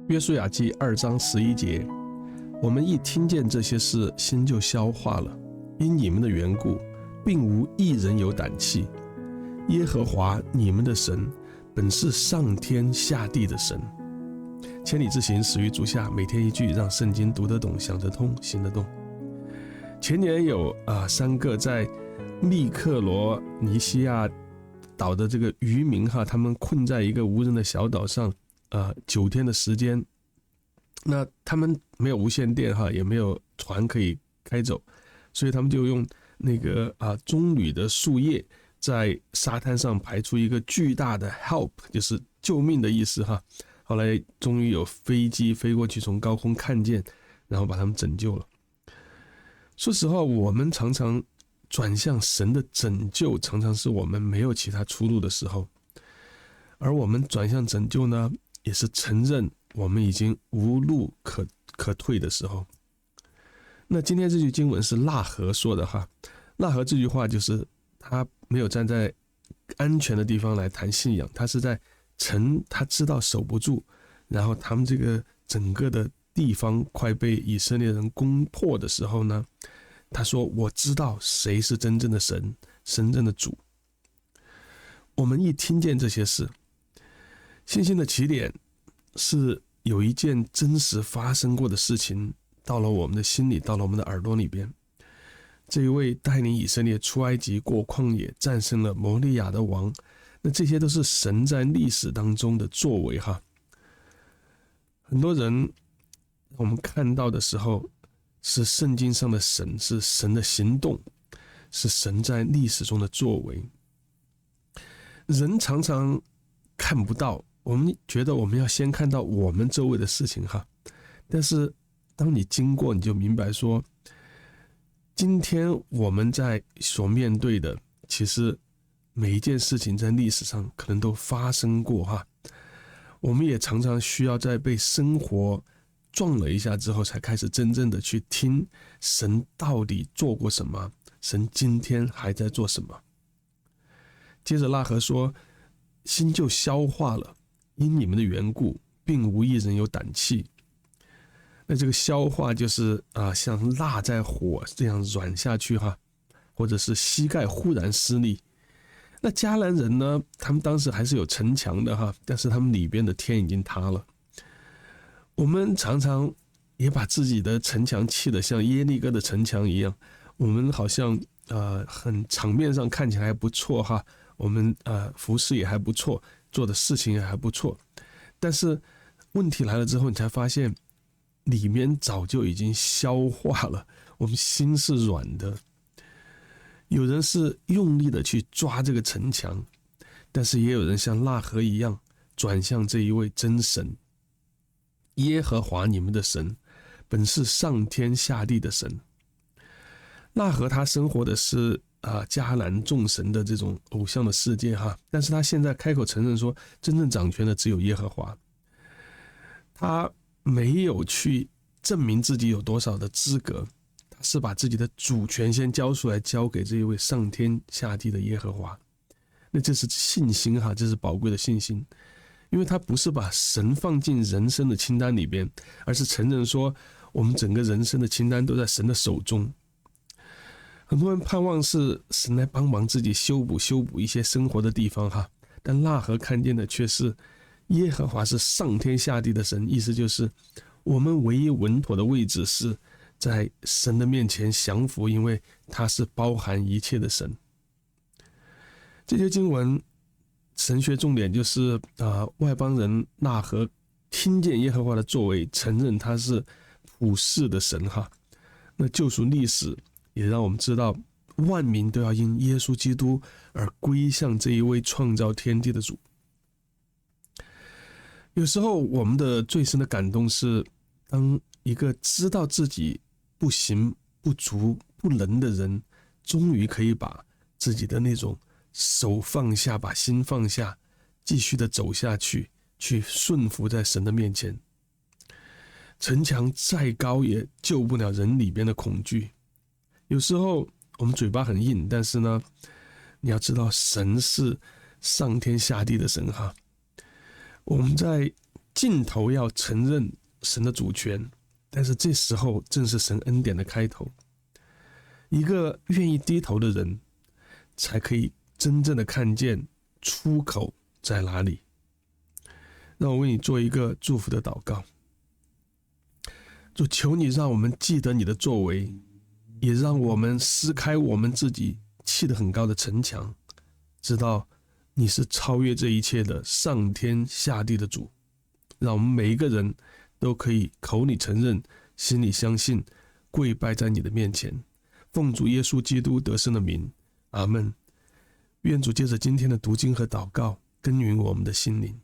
约书亚记2章11节，我们一听见这些事，心就消化了。因你们的缘故，并无一人有胆气。耶和华你们的神，本是上天下地的神。千里之行，始于足下。每天一句，让圣经读得懂、想得通、行得动。前年有3个在密克罗尼西亚岛的这个渔民他们困在一个无人的小岛上，9天的时间。那他们没有无线电也没有船可以开走，所以他们就用那个棕榈的树叶在沙滩上排出一个巨大的 help， 就是救命的意思后来终于有飞机飞过去，从高空看见，然后把他们拯救了。说实话，我们常常转向神的拯救，常常是我们没有其他出路的时候，而我们转向拯救呢，也是承认我们已经无路可退的时候。那今天这句经文是喇合说的喇合这句话就是他没有站在安全的地方来谈信仰，他是在他知道守不住，然后他们这个整个的地方快被以色列人攻破的时候呢，他说我知道谁是真正的神，真正的主。我们一听见这些事，信心的起点是有一件真实发生过的事情到了我们的心里，到了我们的耳朵里边。这一位带领以色列出埃及，过旷野，战胜了摩利亚的王，那这些都是神在历史当中的作为很多人我们看到的时候是圣经上的神，是神的行动，是神在历史中的作为。人常常看不到，我们觉得我们要先看到我们周围的事情但是当你经过，你就明白说，今天我们在所面对的，其实每一件事情在历史上可能都发生过我们也常常需要在被生活撞了一下之后，才开始真正的去听神到底做过什么，神今天还在做什么。接着喇合说，心就消化了，因你们的缘故，并无一人有胆气。那这个消化就是像蜡在火这样软下去或者是膝盖忽然失力。那迦南人呢，他们当时还是有城墙的但是他们里边的天已经塌了。我们常常也把自己的城墙砌得像耶利哥的城墙一样，我们好像很场面上看起来还不错我们服饰也还不错，做的事情也还不错，但是问题来了之后，你才发现里面早就已经消化了，我们心是软的。有人是用力的去抓这个城墙，但是也有人像喇合一样转向这一位真神。耶和华你们的神，本是上天下地的神。喇合他生活的是迦南众神的这种偶像的世界但是他现在开口承认说，真正掌权的只有耶和华。他没有去证明自己有多少的资格，他是把自己的主权先交出来，交给这一位上天下地的耶和华。那这是信心这是宝贵的信心，因为他不是把神放进人生的清单里边，而是承认说我们整个人生的清单都在神的手中。很多人盼望是神来帮忙自己修补一些生活的地方但喇合看见的却是耶和华是上天下地的神，意思就是我们唯一稳妥的位置是在神的面前降服，因为他是包含一切的神。这些经文神学重点就是外邦人喇合听见耶和华的作为，承认他是普世的神那救赎历史也让我们知道，万民都要因耶稣基督而归向这一位创造天地的主。有时候我们的最深的感动是，当一个知道自己不行、不足、不能的人，终于可以把自己的那种手放下，把心放下，继续的走下去，去顺服在神的面前。城墙再高也救不了人里边的恐惧。有时候我们嘴巴很硬，但是呢，你要知道神是上天下地的神我们在尽头要承认神的主权，但是这时候正是神恩典的开头。一个愿意低头的人，才可以真正的看见出口在哪里。让我为你做一个祝福的祷告。主，求你让我们记得你的作为，也让我们撕开我们自己砌得很高的城墙，知道你是超越这一切的上天下地的主。让我们每一个人都可以口里承认，心里相信，跪拜在你的面前。奉主耶稣基督得胜的名，阿们。愿主借着今天的读经和祷告，耕耘我们的心灵。